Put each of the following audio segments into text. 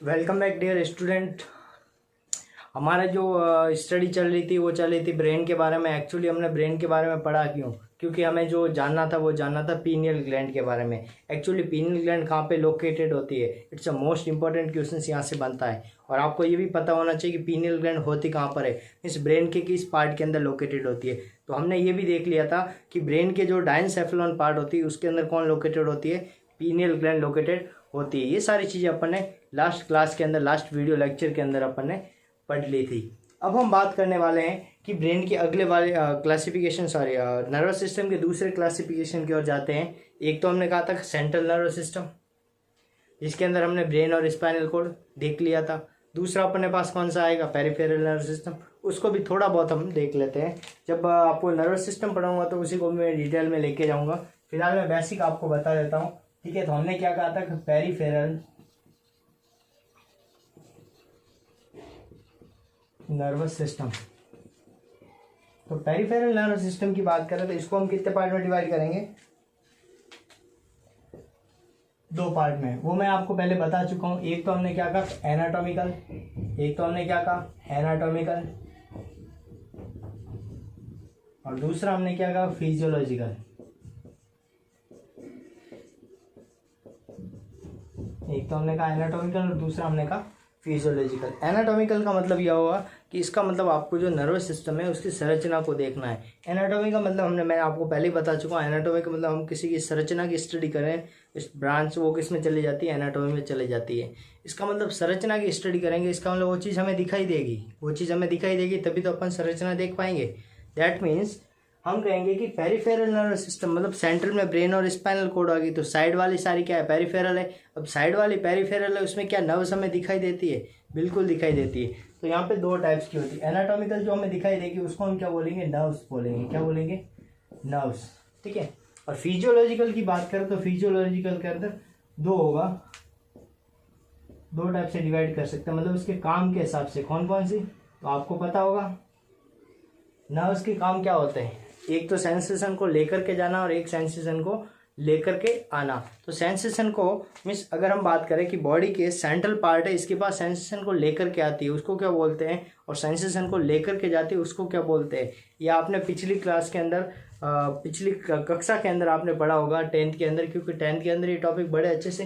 Welcome back dear student. हमारा जो study चल रही थी वो चल रही थी ब्रेन के बारे में। एक्चुअली हमने ब्रेन के बारे में पढ़ा क्यों? क्योंकि हमें जो जानना था वो जानना था पीनियल ग्लैंड के बारे में। एक्चुअली पीनियल ग्लैंड कहाँ पे लोकेटेड होती है? It's a most important question यहाँ से बनता है। और आपको ये भी पता होना चाहिए कि पीनियल ग्लैंड होती कहाँ पर है, इस ब्रेन के किस पार्ट के अंदर लोकेटेड होती है। तो हमने ये भी देख लिया था कि ब्रेन के जो डायनसेफेलॉन पार्ट होती है उसके अंदर कौन लोकेटेड होती है? पीनियल ग्लैंड लोकेटेड होती है। ये सारी चीज़ें अपन ने लास्ट क्लास के अंदर, लास्ट वीडियो लेक्चर के अंदर अपन ने पढ़ ली थी। अब हम बात करने वाले हैं कि ब्रेन के अगले वाले क्लासिफिकेशन, नर्वस सिस्टम के दूसरे क्लासिफिकेशन की ओर जाते हैं। एक तो हमने कहा था सेंट्रल नर्वस सिस्टम, जिसके अंदर हमने ब्रेन और स्पाइनल कॉर्ड देख लिया था। दूसरा अपने पास कौन सा आएगा? Peripheral nervous system. उसको भी थोड़ा बहुत हम देख लेते हैं। जब आपको नर्वस सिस्टम पढ़ाऊंगा तो उसी को मैं डिटेल में लेके जाऊंगा। फिलहाल मैं बेसिक आपको बता देता हूँ, ठीक है। तो हमने क्या कहा था कि पेरिफेरल नर्वस सिस्टम। तो पेरिफेरल नर्वस सिस्टम की बात करें तो इसको हम कितने पार्ट में डिवाइड करेंगे? दो पार्ट में। वो मैं आपको पहले बता चुका हूं। एक तो हमने क्या कहा? एनाटॉमिकल। और दूसरा हमने क्या कहा? फिजियोलॉजिकल। एक तो हमने कहा एनाटॉमिकल और दूसरा हमने कहा फिजियोलॉजिकल। एनाटॉमिकल का मतलब यह होगा कि इसका मतलब आपको जो नर्वस सिस्टम है उसकी संरचना को देखना है। एनाटॉमी का मतलब मैं आपको पहले ही बता चुका हूँ। एनाटॉमी का मतलब हम किसी की संरचना की स्टडी करें, इस ब्रांच वो किस में चली जाती है? एनाटॉमी में चली जाती है। इसका मतलब संरचना की स्टडी करेंगे, इसका मतलब वो चीज़ हमें दिखाई देगी, तभी तो अपन संरचना देख पाएंगे। दैट मीन्स हम कहेंगे कि पेरिफेरल नर्वस सिस्टम मतलब सेंट्रल में ब्रेन और स्पाइनल कॉर्ड आ गई, तो साइड वाली सारी क्या है? पेरिफेरल है। अब साइड वाली पेरिफेरल है, उसमें क्या नर्व्स हमें दिखाई देती है? बिल्कुल दिखाई देती है। तो यहाँ पे दो टाइप्स की होती है। एनाटॉमिकल जो हमें दिखाई देगी उसको हम क्या बोलेंगे? नर्व्स बोलेंगे। क्या बोलेंगे? नर्व्स, ठीक है। और फिजियोलॉजिकल की बात करें तो फिजियोलॉजिकल के अंदर दो होगा, दो टाइप से डिवाइड कर सकते हैं, मतलब उसके काम के हिसाब से। कौन कौन सी? तो आपको पता होगा नर्व्स के काम क्या होते हैं। एक तो सेंसेशन को लेकर के जाना और एक सेंसेशन को लेकर के आना। तो सेंसेशन को मीन्स अगर हम बात करें कि बॉडी के सेंट्रल पार्ट है, इसके पास सेंसेशन को लेकर के आती है, उसको क्या बोलते हैं? और सेंसेशन को लेकर के जाती है, उसको क्या बोलते हैं? या आपने पिछली क्लास के अंदर, पिछली कक्षा के अंदर आपने पढ़ा होगा 10th के अंदर, क्योंकि 10th के अंदर ये टॉपिक बड़े अच्छे से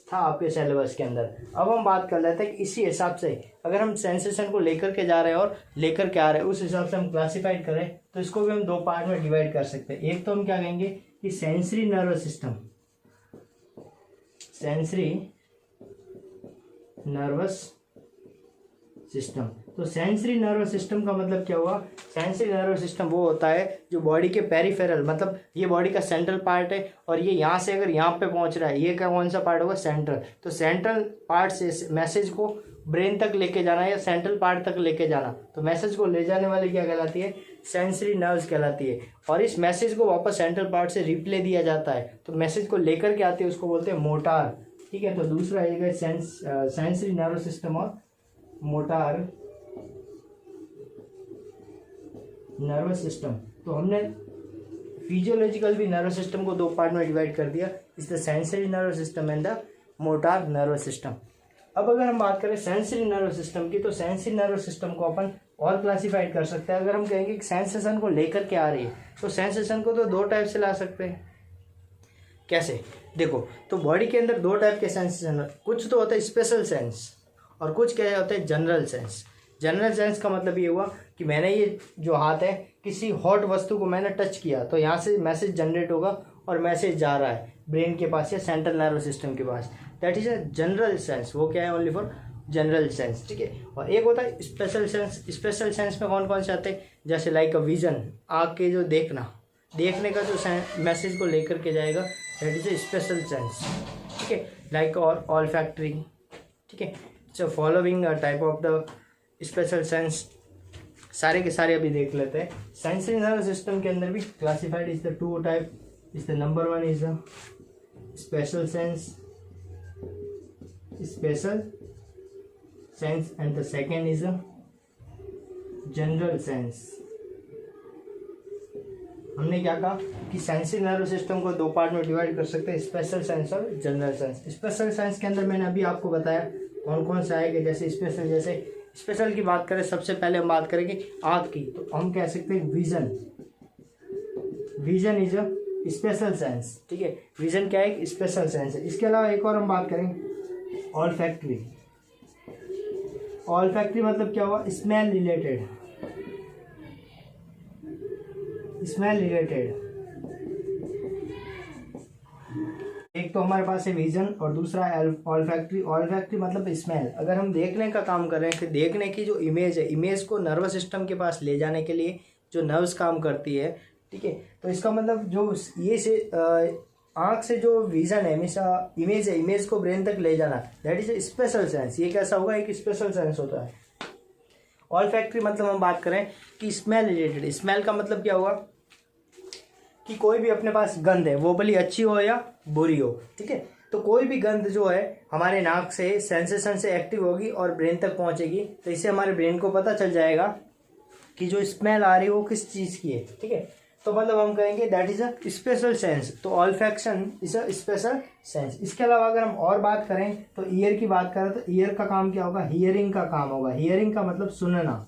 था आपके सिलेबस के अंदर। अब हम बात कर लेते हैं कि इसी हिसाब से अगर हम सेंसेशन को लेकर के जा रहे हैं और लेकर के आ रहे हैं, उस हिसाब से हम क्लासिफाइड करें तो इसको भी हम दो पार्ट में डिवाइड कर सकते हैं। एक तो हम क्या कहेंगे कि सेंसरी नर्वस सिस्टम, तो सेंसरी नर्वस सिस्टम का मतलब क्या हुआ? सेंसरी नर्वस सिस्टम वो होता है जो बॉडी के पेरिफेरल, मतलब ये बॉडी का सेंट्रल पार्ट है और ये यहाँ से अगर यहाँ पे पहुँच रहा है, ये क्या कौन सा पार्ट होगा? सेंट्रल। तो सेंट्रल पार्ट से मैसेज को ब्रेन तक लेके जाना या सेंट्रल पार्ट तक लेके जाना, तो मैसेज को ले जाने वाली क्या कहलाती है? सेंसरी नर्व्स कहलाती है। और इस मैसेज को वापस सेंट्रल पार्ट से रिप्ले दिया जाता है, तो मैसेज को लेकर के आती है, उसको बोलते हैं मोटार, ठीक है। तो दूसरा आएगा सेंसरी नर्वस सिस्टम और मोटार नर्वस सिस्टम। तो हमने फिजियोलॉजिकल भी नर्वस सिस्टम को दो पार्ट में डिवाइड कर दिया, इस the sensory nervous system and the motor nervous system. अब अगर हम बात करें सेंसरी नर्वस सिस्टम की, तो सेंसरी नर्वस सिस्टम को अपन और क्लासिफाइड कर सकते हैं। अगर हम कहेंगे कि सेंसेशन को लेकर के आ रही है, तो सेंसेशन को तो दो टाइप से ला सकते हैं। कैसे? देखो, तो बॉडी के अंदर दो टाइप के सेंसेशन, कुछ तो होता है स्पेशल सेंस और कुछ क्या होता है? General sense. जनरल सेंस का मतलब ये हुआ कि मैंने ये जो हाथ है, किसी हॉट वस्तु को मैंने टच किया, तो यहाँ से मैसेज जनरेट होगा और मैसेज जा रहा है ब्रेन के पास या सेंट्रल नर्वस सिस्टम के पास। That is a general sense. वो क्या है? ओनली फॉर जनरल सेंस, ठीक है। और एक होता है स्पेशल सेंस। स्पेशल सेंस में कौन कौन से आते हैं? जैसे लाइक अ विजन, आँख के जो देखने का जो मैसेज को लेकर के जाएगा, that is a special sense, ठीक है। लाइक और ऑल्फैक्टरी, ठीक है। So following type of the special sense सारे के सारे अभी देख लेते हैं। सेंसरी नर्वस सिस्टम के अंदर भी classified is the two type. Is the number one is the special sense and the second is the general sense. हमने क्या कहा कि सेंसरी नर्वस सिस्टम को दो पार्ट में डिवाइड कर सकते हैं, स्पेशल सेंस और जनरल सेंस। स्पेशल सेंस के अंदर मैंने अभी आपको बताया कौन कौन से आएंगे, जैसे स्पेशल की बात करें, सबसे पहले हम बात करेंगे आँख की, तो हम कह सकते हैं vision is a special sense, ठीक है। विजन क्या है, एक स्पेशल सेंस है। इसके अलावा एक और हम बात करेंगे ऑल्फैक्टरी। ऑल्फैक्टरी मतलब क्या हुआ, स्मेल रिलेटेड। एक तो हमारे पास है विजन और दूसरा है ऑल्फैक्टरी। ऑल्फैक्टरी मतलब स्मेल। अगर हम देखने का काम कर रहे हैं कि देखने की जो इमेज है, इमेज को नर्वस सिस्टम के पास ले जाने के लिए जो नर्व्स काम करती है, ठीक है। तो इसका मतलब जो ये से आँख से जो विजन है, हमेशा इमेज है, इमेज को ब्रेन तक ले जाना, that is a special sense. ये कैसा होगा, एक स्पेशल सेंस होता है। ऑल्फैक्टरी मतलब हम बात करें कि स्मेल रिलेटेड। स्मेल का मतलब क्या हुआ कि कोई भी अपने पास गंध है, वो भली अच्छी हो या बुरी हो, ठीक है। तो कोई भी गंध जो है हमारे नाक से सेंसेशन से एक्टिव होगी और ब्रेन तक पहुंचेगी, तो इससे हमारे ब्रेन को पता चल जाएगा कि जो स्मेल आ रही है वो किस चीज़ की है, ठीक है। तो मतलब हम कहेंगे that is a special sense. तो olfaction is a special sense. इसके अलावा अगर हम और बात करें तो ईयर की बात करें, तो ईयर का काम क्या होगा, हियरिंग का काम होगा। हियरिंग का मतलब सुनना।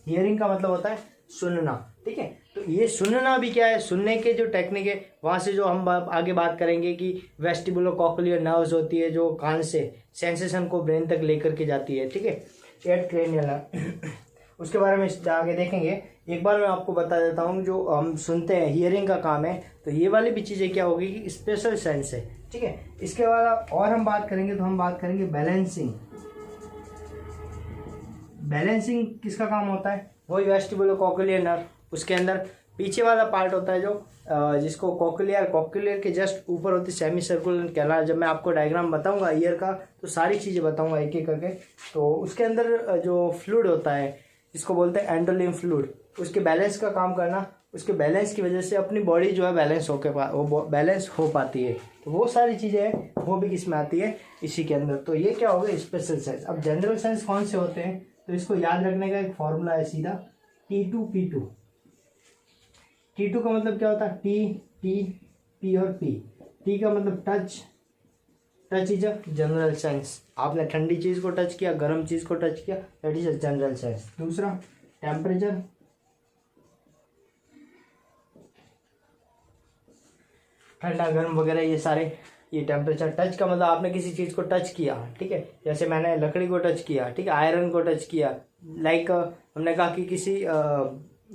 हियरिंग का मतलब होता है सुनना, ठीक है। तो ये सुनना भी क्या है, सुनने के जो टेक्निक है, वहाँ से जो हम आगे बात करेंगे कि वेस्टिबुलोकॉक्लियर नर्व्स होती है जो कान से सेंसेशन को ब्रेन तक लेकर के जाती है, ठीक है। एट क्रेनियल उसके बारे में आगे देखेंगे। एक बार मैं आपको बता देता हूँ, जो हम सुनते हैं हियरिंग का काम है, तो ये वाली भी चीज़ें क्या होगी कि स्पेशल सेंस है, ठीक है। इसके बाद और हम बात करेंगे तो हम बात करेंगे बैलेंसिंग। बैलेंसिंग किसका काम होता है, वही वेस्टिबुलोकॉक्लियर नर्व, उसके अंदर पीछे वाला पार्ट होता है जो जिसको कॉक्लियर के जस्ट ऊपर होती है सेमी सर्कुलर कैनाल। जब मैं आपको डायग्राम बताऊंगा ईयर का तो सारी चीज़ें बताऊंगा एक एक करके। तो उसके अंदर जो फ्लूइड होता है जिसको बोलते हैं एंडोलिम्फ फ्लूइड, उसके बैलेंस का काम करना, उसके बैलेंस की वजह से अपनी बॉडी जो है बैलेंस हो पाती है। तो वो सारी चीज़ें हैं वो भी किसमें आती है, इसी के अंदर। तो ये क्या हो गया, स्पेशल सेंस। अब जनरल सेंस कौन से होते हैं, तो इसको याद रखने का एक फॉर्मूला है सीधा, T2P2। T2 का मतलब क्या होता है, P और P। T का मतलब touch is a general sense. आपने ठंडी चीज को टच किया, गर्म चीज को टच किया, that is a general sense. दूसरा टेम्परेचर, ठंडा गर्म वगैरह ये सारे, ये टेम्परेचर। टच का मतलब आपने किसी चीज को टच किया, ठीक है, जैसे मैंने लकड़ी को टच किया, ठीक है, आयरन को टच किया, लाइक हमने कहा कि किसी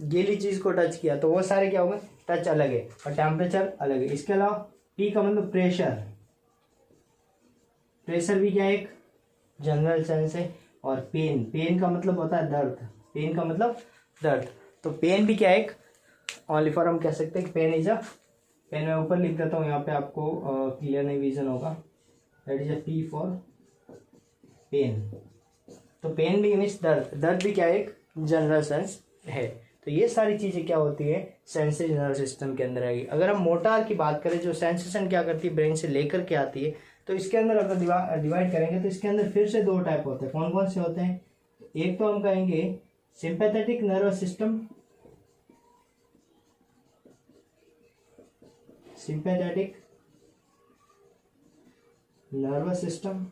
गीली चीज को टच किया, तो वो सारे क्या होंगे, टच अलग है और टेम्परेचर अलग है। इसके अलावा पी का मतलब प्रेशर। प्रेशर भी क्या है, एक जनरल सेंस है। और पेन का मतलब होता है दर्द। पेन का मतलब दर्द। तो पेन भी क्या है, एक ओनली फॉर हम कह सकते हैं पेन इज अ, पेन मैं ऊपर लिख देता हूँ यहाँ पे, आपको क्लियर नहीं विजन होगा, that is a P for pain. तो पेन भी मीन्स दर्द। दर्द भी क्या है, एक जनरल सेंस है। तो ये सारी चीज़ें क्या होती है, सेंसरी नर्व सिस्टम के अंदर आएगी। अगर हम मोटार की बात करें, जो सेंसेशन क्या करती है, ब्रेन से लेकर के आती है, तो इसके अंदर अगर डिवाइड करेंगे तो इसके अंदर फिर से दो टाइप होते हैं। कौन कौन से होते हैं, एक तो हम कहेंगे sympathetic nervous system, sympathetic nervous system,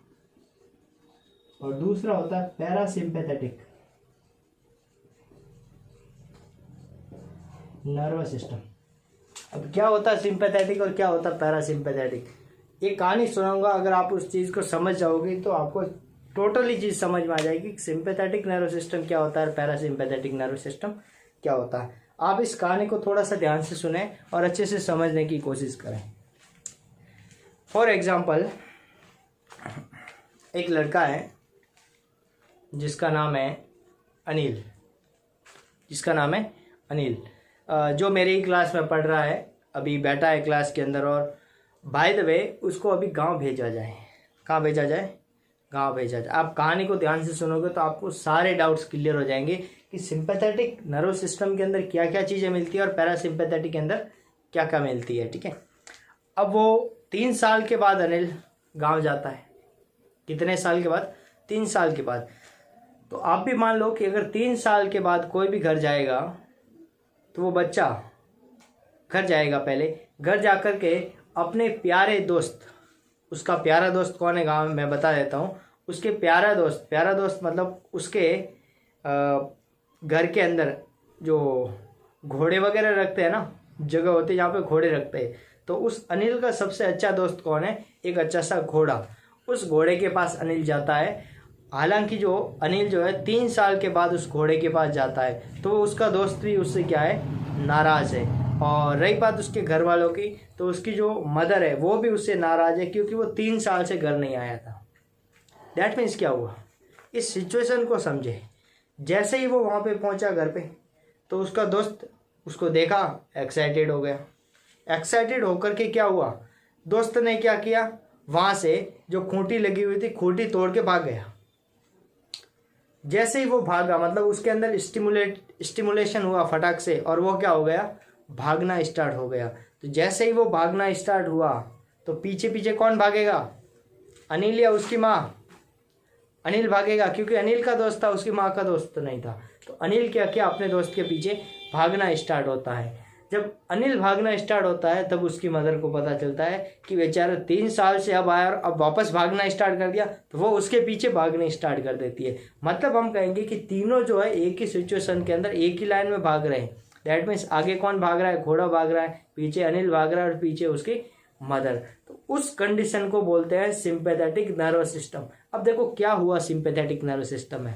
और दूसरा होता है पैरासिम्पैथेटिक नर्वस सिस्टम। अब क्या होता है सिंपैथेटिक और क्या होता है पैरासिम्पैथेटिक, एक कहानी सुनाऊंगा, अगर आप उस चीज़ को समझ जाओगे तो आपको टोटली चीज़ समझ में आ जाएगी कि सिंपैथेटिक नर्वस सिस्टम क्या होता है और पैरासिम्पैथेटिक नर्वस सिस्टम क्या होता है। आप इस कहानी को थोड़ा सा ध्यान से सुने और अच्छे से समझने की कोशिश करें। फॉर एग्जाम्पल, एक लड़का है जिसका नाम है अनिल, जो मेरे ही क्लास में पढ़ रहा है, अभी बैठा है क्लास के अंदर। और बाय द वे उसको अभी गांव भेजा जाए। कहाँ भेजा जाए, गांव भेजा जाए। आप कहानी को ध्यान से सुनोगे तो आपको सारे डाउट्स क्लियर हो जाएंगे कि सिंपैथेटिक नर्व सिस्टम के अंदर क्या क्या चीज़ें मिलती है और पैरासिम्पैथेटिक के अंदर क्या क्या मिलती है, ठीक है। अब वो 3 साल के बाद अनिल गाँव जाता है। कितने साल के बाद, 3 साल के बाद। तो आप भी मान लो कि अगर 3 साल के बाद कोई भी घर जाएगा तो वो बच्चा घर जाएगा, पहले घर जाकर के अपने प्यारे दोस्त, उसका प्यारा दोस्त कौन है गांव में, मैं बता देता हूँ, उसके प्यारा दोस्त मतलब उसके घर के अंदर जो घोड़े वगैरह रखते हैं ना, जगह होती है जहाँ पे घोड़े रखते हैं, तो उस अनिल का सबसे अच्छा दोस्त कौन है? एक अच्छा सा घोड़ा। उस घोड़े के पास अनिल जाता है। हालांकि जो अनिल जो है 3 साल के बाद उस घोड़े के पास जाता है, तो उसका दोस्त भी उससे क्या है, नाराज है। और रही बात उसके घर वालों की, तो उसकी जो मदर है वो भी उससे नाराज है, क्योंकि वो 3 साल से घर नहीं आया था। दैट मीन्स क्या हुआ, इस सिचुएशन को समझे। जैसे ही वो वहाँ पे पहुँचा घर पे, तो उसका दोस्त उसको देखा, एक्साइटेड हो गया। एक्साइटेड होकर के क्या हुआ, दोस्त ने क्या किया, वहाँ से जो खूंटी लगी हुई थी, खूंटी तोड़ के भाग गया। जैसे ही वो भागा, मतलब उसके अंदर स्टिमुलेशन हुआ फटाक से, और वो क्या हो गया, भागना स्टार्ट हो गया। तो जैसे ही वो भागना स्टार्ट हुआ, तो पीछे पीछे कौन भागेगा, अनिल या उसकी माँ? अनिल भागेगा, क्योंकि अनिल का दोस्त था, उसकी माँ का दोस्त तो नहीं था। तो अनिल क्या किया, अपने दोस्त के पीछे भागना स्टार्ट होता है। जब अनिल भागना स्टार्ट होता है, तब उसकी मदर को पता चलता है कि बेचारा 3 साल से अब आया और अब वापस भागना स्टार्ट कर दिया, तो वो उसके पीछे भागने स्टार्ट कर देती है। मतलब हम कहेंगे कि तीनों जो है एक ही सिचुएशन के अंदर एक ही लाइन में भाग रहे हैं। दैट मीन्स आगे कौन भाग रहा है, घोड़ा भाग रहा है, पीछे अनिल भाग रहा है, और पीछे उसकी मदर। तो उस कंडीशन को बोलते हैं सिंपैथेटिक नर्वस सिस्टम। अब देखो क्या हुआ सिंपैथेटिक नर्वस सिस्टम में,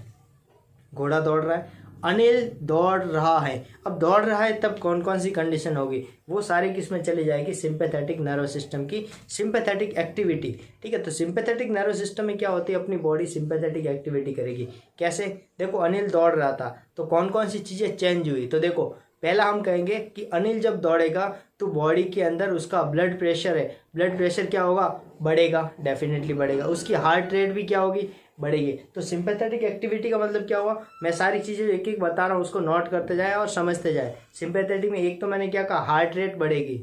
घोड़ा दौड़ रहा है, अनिल दौड़ रहा है। अब दौड़ रहा है, तब कौन कौन सी कंडीशन होगी, वो सारी किसमें चली जाएगी, सिंपैथेटिक नर्वस सिस्टम की सिंपैथेटिक एक्टिविटी। ठीक है, तो सिंपैथेटिक नर्वस सिस्टम में क्या होती है, अपनी बॉडी सिंपैथेटिक एक्टिविटी करेगी। कैसे, देखो अनिल दौड़ रहा था, तो कौन कौन सी चीज़ें चेंज हुई। तो देखो, पहला हम कहेंगे कि अनिल जब दौड़ेगा, तो बॉडी के अंदर उसका ब्लड प्रेशर है, ब्लड प्रेशर क्या होगा, बढ़ेगा, डेफिनेटली बढ़ेगा। उसकी हार्ट रेट भी क्या होगी, बढ़ेगी। तो सिंपैथेटिक एक्टिविटी का मतलब क्या हुआ, मैं सारी चीज़ें एक एक बता रहा हूँ, उसको नोट करते जाए और समझते जाए। सिंपैथेटिक में एक तो मैंने क्या कहा, हार्ट रेट बढ़ेगी,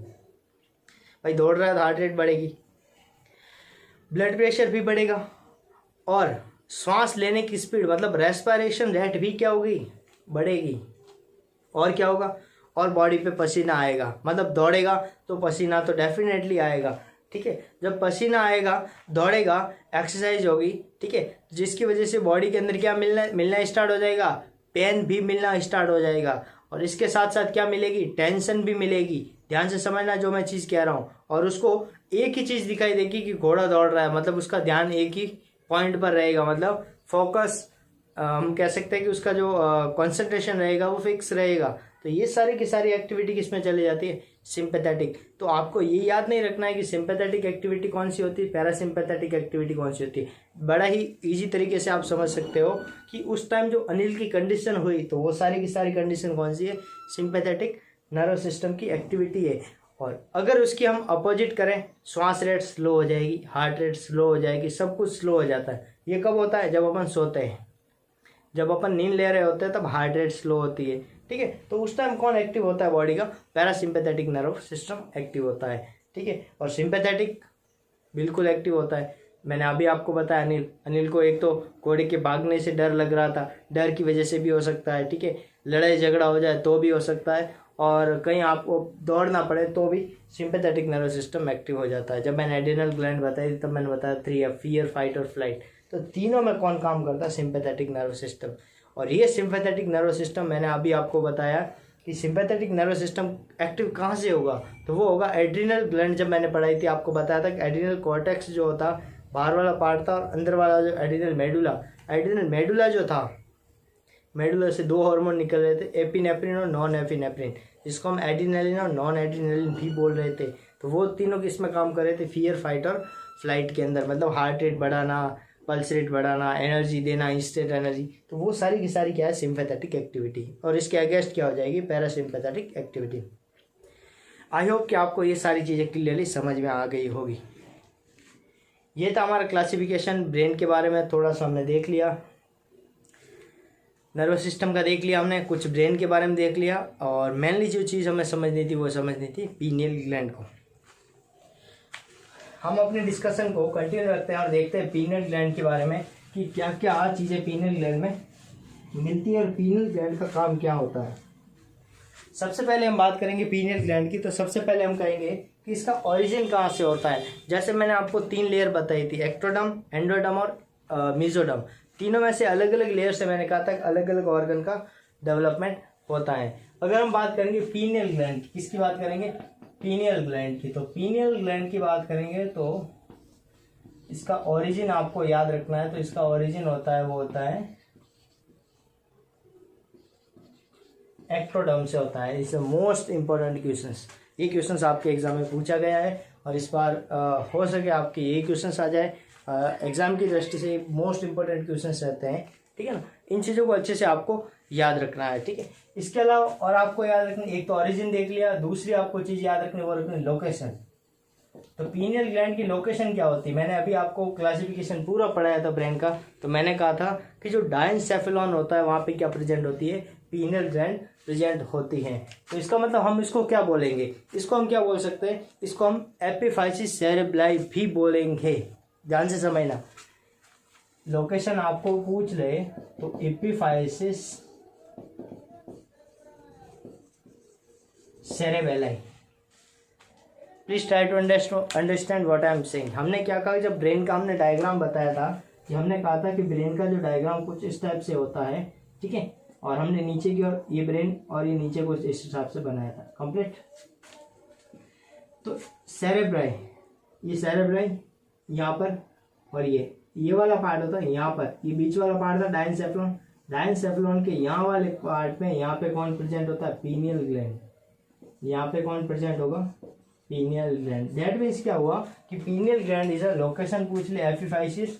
भाई दौड़ रहा है तो हार्ट रेट बढ़ेगी, ब्लड प्रेशर भी बढ़ेगा, और सांस लेने की स्पीड मतलब रेस्पिरेशन रेट भी क्या होगी, बढ़ेगी। और क्या होगा, और बॉडी पे पसीना आएगा, मतलब दौड़ेगा तो पसीना तो डेफिनेटली आएगा। ठीक है, जब पसीना आएगा, दौड़ेगा, एक्सरसाइज होगी, ठीक है, जिसकी वजह से बॉडी के अंदर क्या मिलना स्टार्ट हो जाएगा, पेन भी मिलना स्टार्ट हो जाएगा। और इसके साथ साथ क्या मिलेगी, टेंशन भी मिलेगी। ध्यान से समझना जो मैं चीज़ कह रहा हूँ। और उसको एक ही चीज़ दिखाई देगी कि घोड़ा दौड़ रहा है, मतलब उसका ध्यान एक ही पॉइंट पर रहेगा, मतलब फोकस, हम कह सकते हैं कि उसका जो कंसंट्रेशन रहेगा वो फिक्स रहेगा। तो ये सारी की सारी एक्टिविटी किसमें चली जाती है, सिंपैथेटिक। तो आपको ये याद नहीं रखना है कि सिंपैथेटिक एक्टिविटी कौन सी होती है, पैरासिम्पैथेटिक एक्टिविटी कौन सी होती है। बड़ा ही इजी तरीके से आप समझ सकते हो कि उस टाइम जो अनिल की कंडीशन हुई, तो वो सारी की सारी कंडीशन कौन सी है, सिंपैथेटिक नर्वस सिस्टम की एक्टिविटी है। और अगर उसकी हम अपोजिट करें, श्वास रेट स्लो हो जाएगी, हार्ट रेट स्लो हो जाएगी, सब कुछ स्लो हो जाता है। ये कब होता है, जब अपन सोते हैं, जब अपन नींद ले रहे होते हैं, तब हार्ट रेट स्लो होती है। ठीक है, तो उस टाइम कौन एक्टिव होता है, बॉडी का पैरासिम्पैथेटिक नर्व सिस्टम एक्टिव होता है। ठीक है, और सिंपैथेटिक बिल्कुल एक्टिव होता है। मैंने अभी आपको बताया, अनिल को एक तो घोड़े के भागने से डर लग रहा था, डर की वजह से भी हो सकता है। ठीक है, लड़ाई झगड़ा हो जाए तो भी हो सकता है, और कहीं आपको दौड़ना पड़े तो भी सिंपैथेटिक नर्वस सिस्टम एक्टिव हो जाता है। जब मैंने एड्रेनल ग्लैंड बताई थी, तब मैंने बताया 3F, फियर, फाइट और फ्लाइट। तो तीनों में कौन काम करता है, सिंपैथेटिक नर्वस सिस्टम। और ये सिंपैथेटिक नर्वस सिस्टम मैंने अभी आपको बताया कि सिंपैथेटिक नर्वस सिस्टम एक्टिव कहाँ से होगा, तो वो होगा एड्रिनल ग्लैंड। जब मैंने पढ़ाई थी, आपको बताया था कि एड्रिनल कॉर्टेक्स जो होता, बाहर वाला पार्ट था, और अंदर वाला जो एड्रिनल मेडुला जो था, मेडुला से 2 हार्मोन निकल रहे थे, एपिनेफ्रिन और नॉन एपिनेफ्रिन, जिसको हम एड्रिनलिन और नॉन एड्रिनलिन भी बोल रहे थे। तो वो तीनों किसमें काम कर रहे थे, फियर, फाइट और फ्लाइट के अंदर, मतलब हार्ट रेट बढ़ाना, पल्स रेट बढ़ाना, एनर्जी देना, इंस्टेंट एनर्जी। तो वो सारी की सारी क्या है, सिंपैथेटिक एक्टिविटी। और इसके अगेंस्ट क्या हो जाएगी, पैरासिम्पैथेटिक एक्टिविटी। आई होप कि आपको ये सारी चीज़ें क्लियरली समझ में आ गई होगी। ये था हमारा क्लासिफिकेशन, ब्रेन के बारे में थोड़ा सा हमने देख लिया, नर्वस सिस्टम का देख लिया हमने, कुछ ब्रेन के बारे में देख लिया, और मेनली जो चीज़ हमें समझनी थी वो समझनी थी पीनियल ग्लैंड को। हम अपने डिस्कशन को कंटिन्यू रखते हैं और देखते हैं पीनियल ग्लैंड के बारे में कि क्या क्या चीज़ें पीनियल ग्लैंड में मिलती है और पीनियल ग्लैंड का काम क्या होता है। सबसे पहले हम बात करेंगे पीनियल ग्लैंड की। तो सबसे पहले हम कहेंगे कि इसका ओरिजिन कहाँ से होता है। जैसे मैंने आपको 3 लेयर बताई थी, एक्टोडर्म, एंडोडर्म और मेसोडर्म, तीनों में से अलग अलग लेयर से मैंने कहा था अलग अलग ऑर्गन का डेवलपमेंट होता है। अगर हम बात करेंगे पीनियल ग्लैंड, किसकी बात करेंगे? पीनियल ग्लैंड की। तो पीनियल ग्लैंड की बात करेंगे तो इसका ओरिजिन आपको याद रखना है। तो इसका ओरिजिन होता है, वो होता है एक्टोडर्म से होता है। इस मोस्ट इंपॉर्टेंट क्वेश्चंस, ये क्वेश्चंस आपके एग्जाम में पूछा गया है और इस बार हो सके आपके ये क्वेश्चंस आ जाए। एग्जाम की दृष्टि से मोस्ट इंपॉर्टेंट क्वेश्चंस रहते हैं, ठीक है ना। इन चीज़ों को अच्छे से आपको याद रखना है, ठीक है। इसके अलावा और आपको याद रखना, एक तो ओरिजिन देख लिया, दूसरी आपको चीज़ याद रखनी वो रखनी लोकेशन। तो पीनियल ग्लैंड की लोकेशन क्या होती है? मैंने अभी आपको क्लासिफिकेशन पूरा पढ़ाया था ब्रेन का। तो मैंने कहा था कि जो डायनसेफेलॉन होता है वहाँ पे क्या प्रेजेंट होती है? पीनियल ग्लैंड प्रेजेंट होती है। तो इसका मतलब हम इसको क्या बोलेंगे? इसको हम क्या बोल सकते हैं? इसको हम एपिफाइसिस सेरेब्राई भी बोलेंगे। ध्यान से समझना, लोकेशन आपको पूछ ले तो epiphysis cerebri. Please try to understand what I am saying. हमने क्या कहा, जब ब्रेन का हमने डायग्राम बताया था कि हमने कहा था कि ब्रेन का जो डायग्राम कुछ इस टाइप से होता है, ठीक है। और हमने नीचे की ओर ये ब्रेन और ये नीचे कुछ इस हिसाब से बनाया था, कंप्लीट। तो सेरेब्राई, ये सेरेब्राई यहाँ पर, और ये वाला पार्ट होता है यहाँ पर, ये बीच वाला पार्ट था डायनसेफेलॉन। डायनसेफेलॉन के यहाँ वाले पार्ट में यहाँ पे कौन प्रेजेंट होता है? Pineal gland. यहाँ पे कौन प्रेजेंट होगा? Pineal gland. दैट मीन्स क्या हुआ कि pineal gland is a location पूछ ले एपिफाइसिस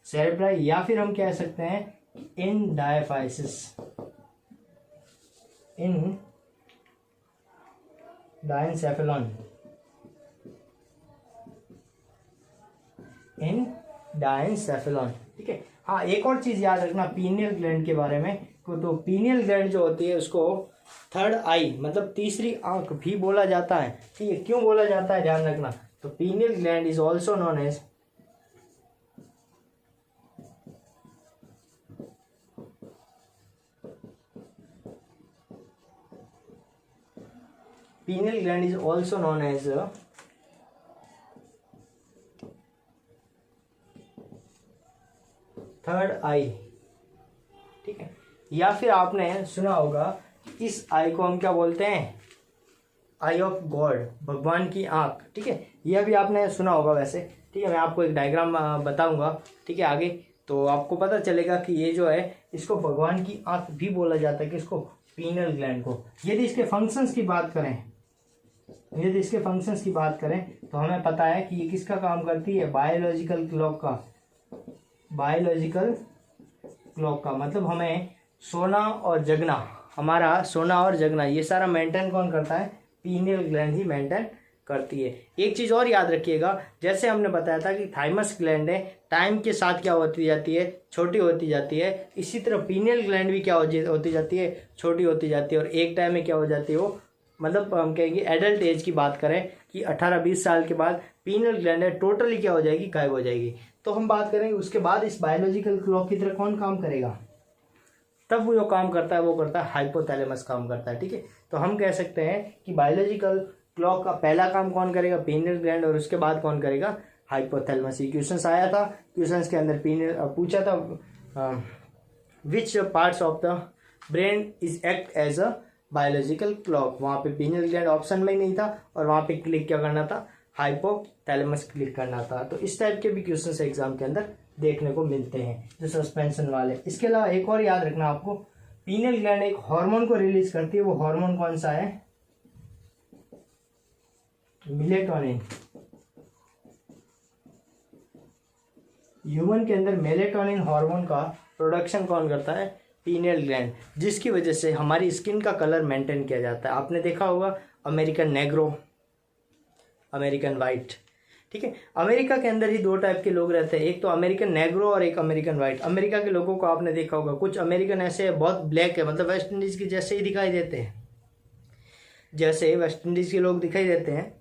सेरेब्राई, या फिर हम कह सकते हैं इन डायफाइसिस, इन डायनसेफेलॉन, इन डायनसेफेलॉन, ठीक है। हाँ, एक और चीज याद रखना पीनियल ग्लैंड के बारे में। तो पीनियल ग्लैंड जो होती है उसको थर्ड आई मतलब तीसरी आंख भी बोला जाता है, ठीक है। क्यों बोला जाता है ध्यान रखना। तो pineal gland is also known as pineal gland is also known as third eye, ठीक है। या फिर आपने सुना होगा कि इस आई को हम क्या बोलते हैं? आई ऑफ गॉड, भगवान की आंख, ठीक है। यह भी आपने सुना होगा वैसे, ठीक है। मैं आपको एक डायग्राम बताऊंगा, ठीक है, आगे, तो आपको पता चलेगा कि ये जो है इसको भगवान की आंख भी बोला जाता है, कि इसको पीनियल ग्लैंड को। यदि इसके फंक्शंस की बात करें, तो हमें पता है कि ये किसका काम करती है? बायोलॉजिकल क्लॉक का। बायोलॉजिकल क्लॉक का मतलब हमें सोना और जगना, हमारा सोना और जगना ये सारा मेंटेन कौन करता है? पीनियल ग्लैंड ही मेंटेन करती है। एक चीज़ और याद रखिएगा, जैसे हमने बताया था कि थाइमस ग्लैंड है टाइम के साथ क्या होती जाती है? छोटी होती जाती है। इसी तरह पीनियल ग्लैंड भी क्या होती जाती है? छोटी होती जाती है। और एक टाइम में क्या हो जाती है वो, मतलब हम कहेंगे एडल्ट एज की बात करें कि 18-20 साल के बाद पीनियल ग्लैंड है टोटली क्या हो जाएगी? गायब हो जाएगी। तो हम बात करेंगे उसके बाद इस बायोलॉजिकल क्लॉक की तरह कौन काम करेगा? तब वो जो काम करता है वो करता है हाइपोथैलेमस काम करता है, ठीक है। तो हम कह सकते हैं कि बायोलॉजिकल क्लॉक का पहला काम कौन करेगा? पीनियल ग्लैंड, और उसके बाद कौन करेगा? हाइपोथैलेमस। ये क्वेश्चंस आया था, क्वेश्चंस के अंदर पीनियल पूछा था which parts of the brain is act as a biological clock. वहाँ पे पीनियल ग्लैंड ऑप्शन में ही नहीं था और वहाँ पे क्लिक क्या करना था? हाइपोथैलेमस क्लिक करना था। तो इस टाइप के भी क्वेश्चंस एग्जाम के अंदर देखने को मिलते हैं जो सस्पेंशन वाले। इसके अलावा एक और याद रखना आपको, पीनियल ग्लैंड एक हार्मोन को रिलीज करती है। वो हार्मोन कौन सा है? मेलेटोनिन। ह्यूमन के अंदर मेलेटोनिन हार्मोन का प्रोडक्शन कौन करता है? पीनियल ग्लैंड, जिसकी वजह से हमारी स्किन का कलर मेंटेन किया जाता है। आपने देखा होगा अमेरिकन नेग्रो, अमेरिकन वाइट, ठीक है। अमेरिका के अंदर ही दो टाइप के लोग रहते हैं, एक तो अमेरिकन नेग्रो और एक अमेरिकन वाइट। अमेरिका के लोगों को आपने देखा होगा, कुछ अमेरिकन ऐसे बहुत ब्लैक है, मतलब वेस्ट इंडीज के जैसे ही दिखाई देते हैं, जैसे वेस्ट इंडीज के लोग दिखाई देते हैं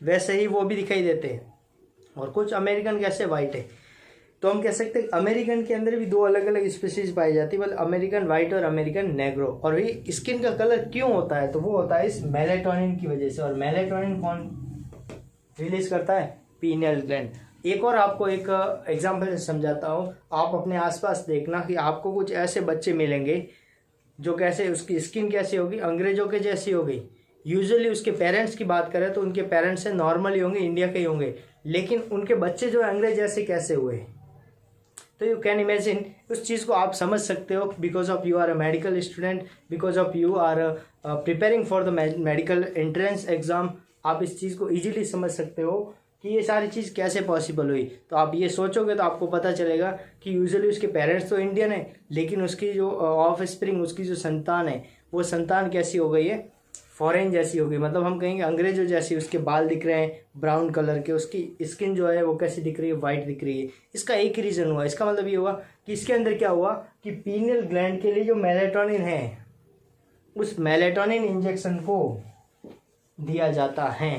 वैसे ही वो भी दिखाई देते हैं। और कुछ अमेरिकन कैसे वाइट है। तो हम कह सकते हैं अमेरिकन के अंदर भी दो अलग अलग स्पीसीज पाई जाती है, मतलब अमेरिकन वाइट और अमेरिकन नेग्रो। और ये स्किन का कलर क्यों होता है? तो वो होता है इस मेलेटोनिन की वजह से। और मेलेटोनिन कौन रिलीज करता है? Pineal gland. एक और आपको एक एग्जाम्पल से समझाता हूँ। आप अपने आसपास देखना कि आपको कुछ ऐसे बच्चे मिलेंगे जो कैसे, उसकी स्किन कैसी होगी, अंग्रेजों के जैसी होगी। यूजुअली उसके पेरेंट्स की बात करें तो उनके पेरेंट्स से नॉर्मल ही होंगे, इंडिया के ही होंगे, लेकिन उनके बच्चे जो अंग्रेज जैसे कैसे हुए। तो यू कैन इमेजिन, उस चीज़ को आप समझ सकते हो, because of you are a medical student, because of you are preparing for the medical entrance exam. आप इस चीज़ को ईजिली समझ सकते हो कि ये सारी चीज़ कैसे पॉसिबल हुई। तो आप ये सोचोगे तो आपको पता चलेगा कि यूजुअली उसके पेरेंट्स तो इंडियन है, लेकिन उसकी जो ऑफ स्प्रिंग, उसकी जो संतान है, वो संतान कैसी हो गई है, फॉरेन जैसी हो गई। मतलब हम कहेंगे अंग्रेजों जैसी। उसके बाल दिख रहे हैं ब्राउन कलर के, उसकी स्किन जो है वो कैसी दिख रही है, वाइट दिख रही है। इसका एक ही रीज़न हुआ, इसका मतलब ये हुआ कि इसके अंदर क्या हुआ कि पीनियल ग्लैंड के लिए जो मेलेटोनिन है, उस मेलेटोनिन इंजेक्शन को दिया जाता है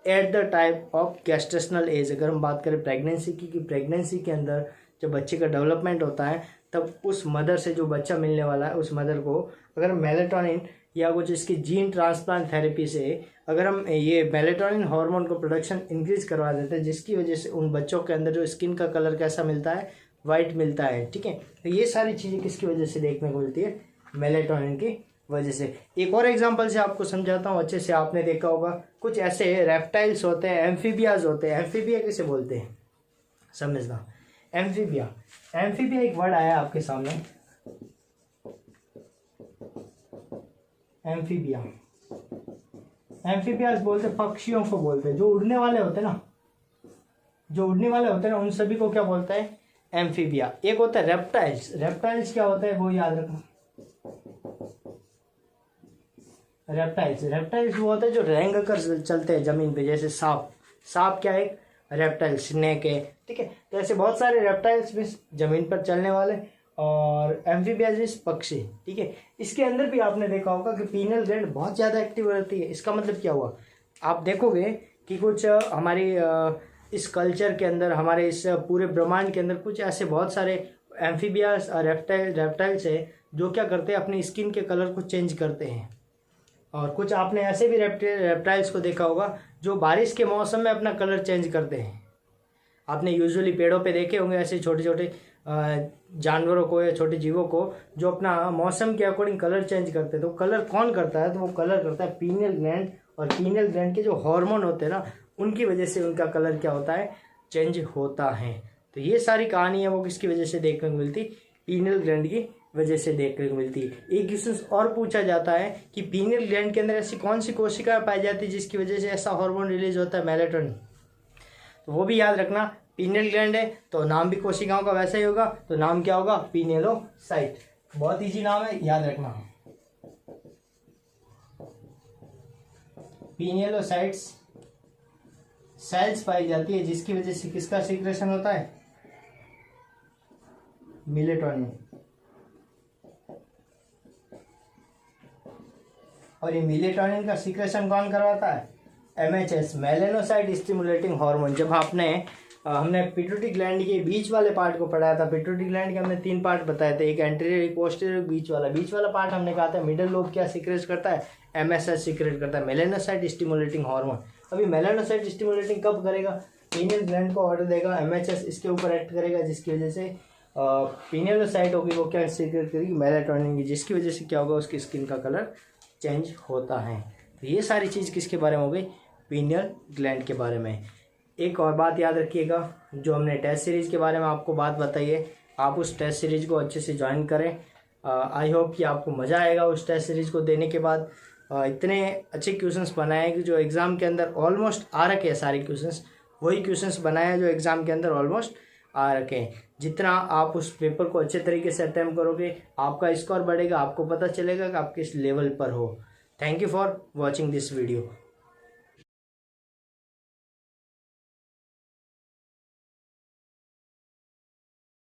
at the type of gestational age. अगर हम बात करें प्रेगनेंसी की, कि प्रेगनेंसी के अंदर जब बच्चे का डेवलपमेंट होता है, तब उस मदर से जो बच्चा मिलने वाला है, उस मदर को अगर मेलेटोनिन या कुछ इसकी जीन ट्रांसप्लांट थेरेपी से अगर हम ये मेलेटोनिन हार्मोन को प्रोडक्शन इंक्रीज करवा देते हैं, जिसकी वजह से उन बच्चों के अंदर जो स्किन का कलर कैसा मिलता है, वाइट मिलता है। ठीक है, तो ये सारी चीज़ें किसकी वजह से देखने को मिलती है, मेलेटोनिन की वजह से। एक और एग्जांपल से आपको समझाता हूँ, अच्छे से आपने देखा होगा, कुछ ऐसे रेप्टाइल्स होते हैं, एम्फीबियाज होते हैं। एम्फीबिया किसे बोलते हैं समझना। एम्फीबिया, एम्फीबिया एक वर्ड आया आपके सामने, एम्फीबिया। एम्फीबियाज बोलते पक्षियों को बोलते हैं, जो उड़ने वाले होते हैं ना, जो उड़ने वाले होते हैं ना, उन सभी को क्या बोलता है, एम्फीबिया। एक होता है रेप्टाइल्स। रेप्टाइल्स क्या होता है वो याद रखना। रेप्टाइल्स वो होते हैं जो रेंग कर चलते हैं जमीन पे, जैसे सांप। सांप क्या है, रेप्टाइल, स्नेक है। ठीक है, तो ऐसे बहुत सारे रेप्टाइल्स भी जमीन पर चलने वाले, और एम्फीबियाज पक्षी। ठीक है, इसके अंदर भी आपने देखा होगा कि पीनियल ग्लैंड बहुत ज़्यादा एक्टिव रहती है। इसका मतलब क्या हुआ, आप देखोगे कि कुछ हमारी इस कल्चर के अंदर, हमारे इस पूरे ब्रह्मांड के अंदर कुछ ऐसे बहुत सारे एम्फीबियाज और रेप्टाइल्स है जो क्या करते हैं, अपनी स्किन के कलर को चेंज करते हैं। और कुछ आपने ऐसे भी रेप्टाइल्स को देखा होगा जो बारिश के मौसम में अपना कलर चेंज करते हैं। आपने यूजुअली पेड़ों पे देखे होंगे ऐसे छोटे छोटे जानवरों को या छोटे जीवों को जो अपना मौसम के अकॉर्डिंग कलर चेंज करते हैं। तो कलर कौन करता है, तो वो कलर करता है पीनियल ग्लैंड, और पीनियल ग्लैंड के जो हार्मोन होते हैं ना, उनकी वजह से उनका कलर क्या होता है, चेंज होता है। तो ये सारी कहानी है वो किसकी वजह से देखने को मिलती, पीनियल ग्लैंड की वजह से देखने को मिलती है। एक क्वेश्चन और पूछा जाता है कि पीनियल ग्लैंड के अंदर ऐसी कौन सी कोशिका पाई जाती है जिसकी वजह से ऐसा हार्मोन रिलीज होता है, मेलेटोनिन। तो वो भी याद रखना, पीनियल ग्लैंड है तो नाम भी कोशिकाओं का वैसा ही होगा, तो नाम क्या होगा, पिनियलोसाइट। बहुत इजी नाम है, याद रखना। पिनियलोसाइट्स सेल्स पाई जाती है जिसकी वजह से किसका सीक्रेशन होता है, मेलेटोनिन। और ये मेलेटोनिन का सीक्रेशन कौन करवाता है, MHS, मेलेनोसाइट स्टिमुलेटिंग हार्मोन। जब हमने पिट्यूटरी ग्लैंड के बीच वाले पार्ट को पढ़ाया था, पिट्यूटरी ग्लैंड के हमने 3 पार्ट बताए थे, एक एंटीरियर, एक पोस्टीरियर, बीच वाला पार्ट हमने कहा था मिडिल लोब क्या सीक्रेट करता है, MSH सीक्रेट करता है, मेलेनोसाइट स्टिमुलेटिंग हार्मोन। अभी मेलेनोसाइट स्टिमुलेटिंग कब करेगा, पीनियल ग्लैंड को ऑर्डर देगा, MHS इसके ऊपर एक्ट करेगा, जिसकी वजह से पिनियलोसाइट होगी वो क्या सीक्रेट करेगी, मेलेटोनिन की, जिसकी वजह से क्या होगा, उसकी स्किन का कलर चेंज होता है। तो ये सारी चीज़ किसके बारे में हो गई, पीनियल ग्लैंड के बारे में। एक और बात याद रखिएगा, जो हमने टेस्ट सीरीज़ के बारे में आपको बात बताई है, आप उस टेस्ट सीरीज़ को अच्छे से ज्वाइन करें। आई होप कि आपको मज़ा आएगा उस टेस्ट सीरीज़ को देने के बाद। इतने अच्छे क्वेश्चंस बनाए कि जो एग्ज़ाम के अंदर ऑलमोस्ट आ रखे हैं, सारे क्वेश्चंस वही क्वेश्चंस बनाए हैं जो एग्ज़ाम के अंदर ऑलमोस्ट आ रखे हैं। जितना आप उस पेपर को अच्छे तरीके से अटेम्प्ट करोगे, आपका स्कोर बढ़ेगा, आपको पता चलेगा कि आप किस लेवल पर हो। Thank you for watching this video.